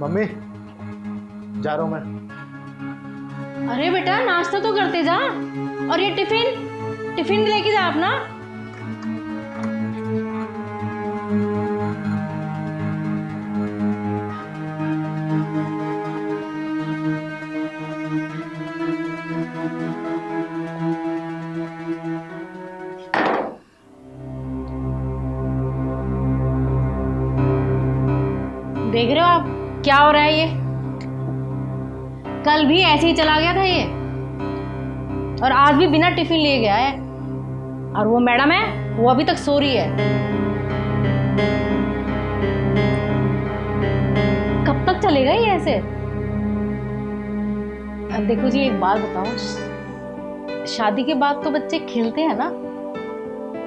Mummy जा रहा हूं मैं। अरे बेटा नाश्ता तो करते जा। और ये टिफिन टिफिन भी लेके जा अपना। देख रहे हो आप क्या हो रहा है ये? कल भी ऐसे ही चला गया था ये, और आज भी बिना टिफिन लिए गया है। और वो मैडम है, वो अभी तक सो रही है। कब तक चलेगा ये ऐसे? अब देखो जी, एक बात बताओ, शादी के बाद तो बच्चे खेलते हैं ना,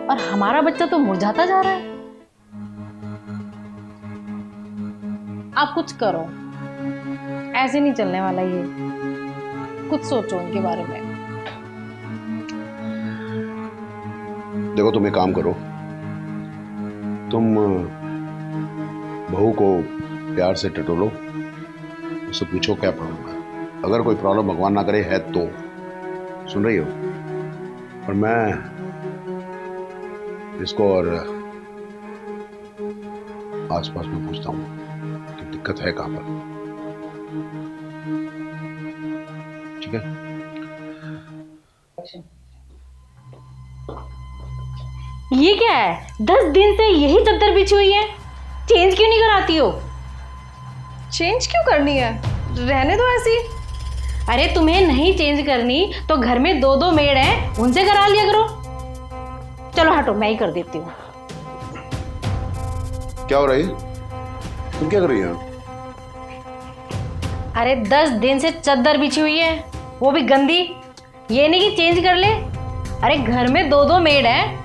और हमारा बच्चा तो मुरझाता जा रहा है। आप कुछ करो, ऐसे नहीं चलने वाला ये। कुछ सोचो उनके बारे में। देखो तुम एक काम करो, तुम बहू को प्यार से टटोलो, उससे पूछो क्या प्रॉब्लम है। अगर कोई प्रॉब्लम भगवान ना करे है तो, सुन रही हो? और मैं इसको और आसपास में पूछता हूँ कि दिक्कत है कहां पर। ठीक है? ये क्या है? 10 दिन से यही चद्दर बिछी हुई है, चेंज क्यों नहीं कराती हो? चेंज क्यों करनी है, रहने दो ऐसी। अरे तुम्हें नहीं चेंज करनी तो घर में 2-2 मेड हैं, उनसे करा लिया करो। चलो हटो, मैं ही कर देती हूँ। क्या हो रही है? तुम क्या कर रही हो? अरे 10 दिन से चद्दर बिछी हुई है, वो भी गंदी। ये नहीं कि चेंज कर ले। अरे घर में 2-2 मेड हैं,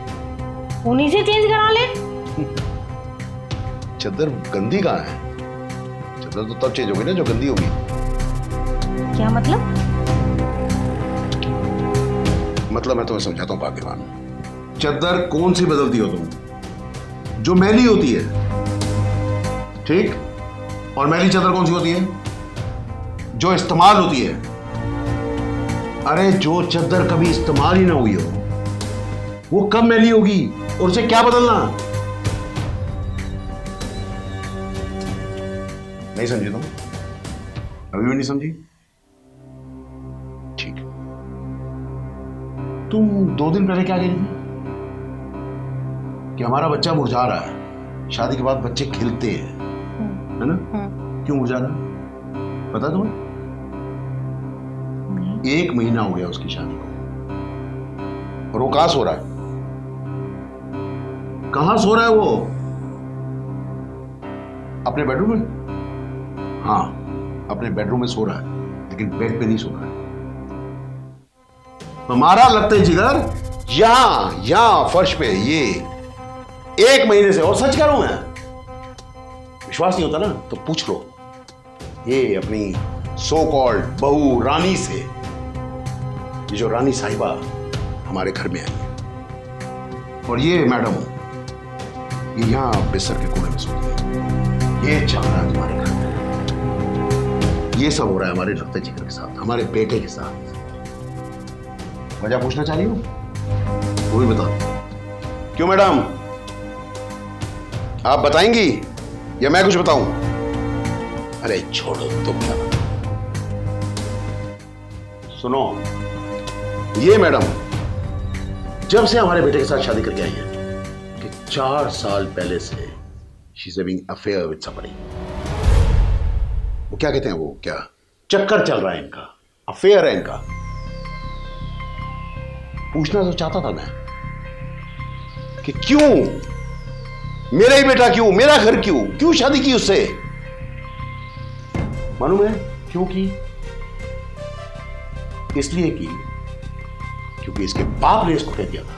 उन्हीं से चेंज करा ले। चद्दर गंदी कहाँ है? चद्दर तो तब चेंज होगी ना जो गंदी होगी। क्या मतलब? मतलब मैं तुम्हें समझाता हूँ भाग्यवान। चद्दर कौन सी बदलती हो तुम? जो मैली होती है, ठीक? और मैली चद्दर कौन सी होती है? जो इस्तेमाल होती है। अरे जो चद्दर कभी इस्तेमाल ही ना हुई हो, वो कब मैली होगी और उसे क्या बदलना? नहीं समझी तुम? अभी भी नहीं समझी? ठीक। तुम 2 दिन पहले क्या कह रही थी? कि हमारा बच्चा मुरझा रहा है, शादी के बाद बच्चे खिलते हैं, है ना? क्यों मुरझा रहा है पता तुम्हें? 1 महीना हो गया उसकी शादी को, और वो कहां सो रहा है? कहां सो रहा है वो? अपने बेडरूम में? हाँ, अपने बेडरूम में सो रहा है, लेकिन बेड पे नहीं सो रहा है। हमारा लगता है जिगर यहां फर्श पे, ये 1 महीने से। और सच कह रहा हूं मैं, विश्वास नहीं होता ना तो पूछ लो ये अपनी सो कॉल्ड बहू रानी से। ये जो रानी साहिबा हमारे घर में आई है, और ये मैडम ये यहां बिस्तर के कोने में सोती है। ये चल रहा है तुम्हारे घर में, ये सब हो रहा है हमारे रक्त जिगर के साथ, हमारे बेटे के साथ। वजह पूछना चाह रही हो? वो भी बता। क्यों मैडम, आप बताएंगी या मैं कुछ बताऊं? अरे छोड़ो तुम क्या। सुनो, ये मैडम जब से हमारे बेटे के साथ शादी करके आई है कि 4 साल पहले से she is having affair with somebody. वो क्या कहते हैं, वो क्या चक्कर चल रहा है इनका, अफेयर है इनका। पूछना तो चाहता था मैं कि क्यों मेरा ही बेटा, क्यों मेरा घर, क्यों शादी की उससे? मालूम है क्यों की? इसलिए की क्योंकि इसके बाप ने इसको कह दिया था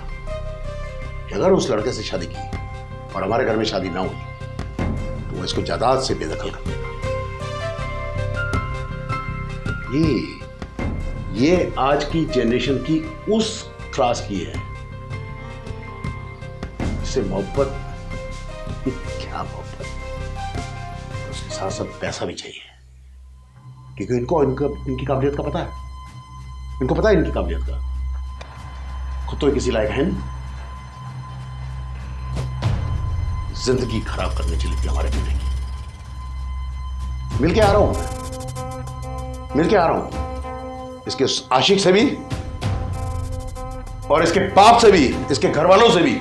कि अगर उस लड़के से शादी की और हमारे घर में शादी ना हुई तो वो इसको जायदाद से बेदखल कर देगा। ये आज की जनरेशन की उस क्लास की है इससे मोहब्बत, क्या मोहब्बत, उसकी साथ साथ पैसा भी चाहिए, क्योंकि इनको इनकी काबिलियत का पता है। इनको पता है इनकी काबिलियत का, खुद तो किसी लायक है नहीं। जिंदगी खराब करने चली थी हमारे बेटे की। मिलके आ रहा हूं, मिलके आ रहा हूं इसके आशिक से भी और इसके बाप से भी, इसके घर वालों से भी,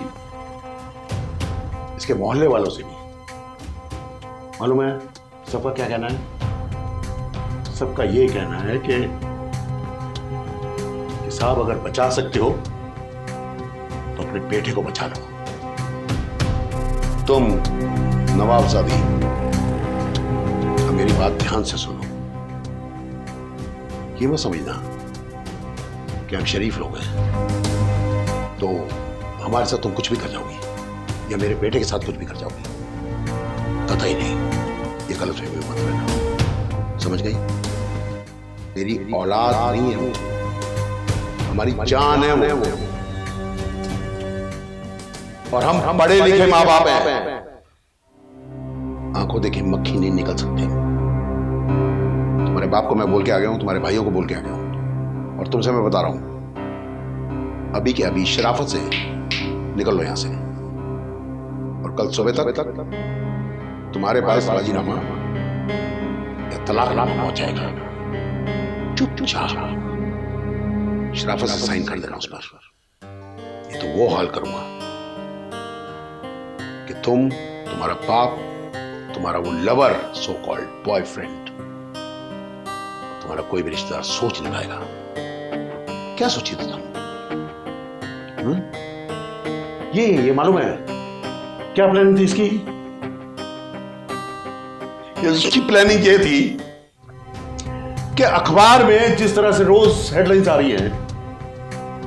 इसके मोहल्ले वालों से भी। मालूम है सबका क्या कहना है? सबका ये कहना है कि साहब अगर बचा सकते हो तो अपने बेटे को बचा लो। तुम नवाबजादी, अब मेरी बात ध्यान से सुनो। ये मत समझना कि हम शरीफ लोग हैं तो हमारे साथ तुम कुछ भी कर जाओगी या मेरे बेटे के साथ कुछ भी कर जाओगी। कतई नहीं, ये गलतफहमी मत लेना, समझ गई? मेरी औलाद नहीं है वो, हमारी जान है वो, और हम बड़े लिखे माँ बाप हैं। आंखों देखे मक्खी नहीं निकल सकते। तुम्हारे बाप को मैं बोल के आ गया हूं, तुम्हारे भाइयों को बोल के आ गया हूं, और तुमसे मैं बता रहा हूं, अभी के अभी शराफत से निकल लो यहां से, और कल सुबह तक तुम्हारे पास राजीनामा या तलाकनामा पहुंच जाएगा। चुपचाप शराफत से साइन कर देना उस पर। ये तो वो हाल करूंगा कि तुम, तुम्हारा बाप, तुम्हारा वो लवर, सो कॉल्ड बॉयफ्रेंड, तुम्हारा कोई भी रिश्तेदार सोच नहीं पाएगा। क्या सोची थी तुम? ये मालूम है क्या प्लानिंग थी इसकी? इसकी प्लानिंग ये थी कि अखबार में जिस तरह से रोज हेडलाइंस आ रही है,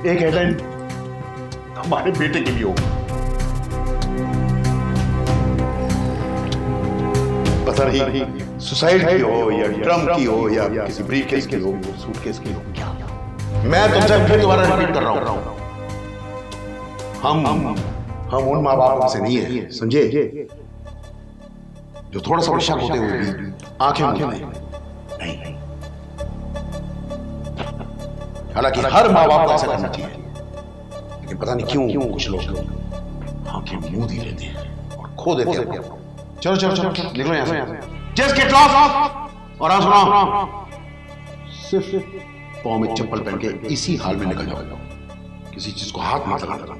एक हेडलाइन हमारे बेटे के लिए हो। पता नहीं सुसाइड की हो या ड्रम की हो या किसी ब्रीफकेस की हो, सूटकेस की हो। मैं तुमसे फिर दोबारा रिपीट कर रहा हूं, हम उन माँ बाप से नहीं है, समझे, जो थोड़ा सा शक होते हुए भी आंखें नहीं। हालांकि हर माँ बाप को ऐसा करना चाहिए, लेकिन पता नहीं क्यों कुछ लोग आंखें मूंद ही लेते हैं और खो देते हैं। चलो चलो चलो निकलो यहां से, जस्ट गेट लॉस्ट। और सुनो, सिर्फ पाँव में चप्पल पहन के इसी हाल में निकल जाओ, किसी चीज को हाथ मत लगाना।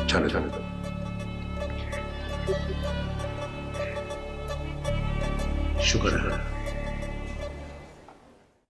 चलो चलो शुक्र है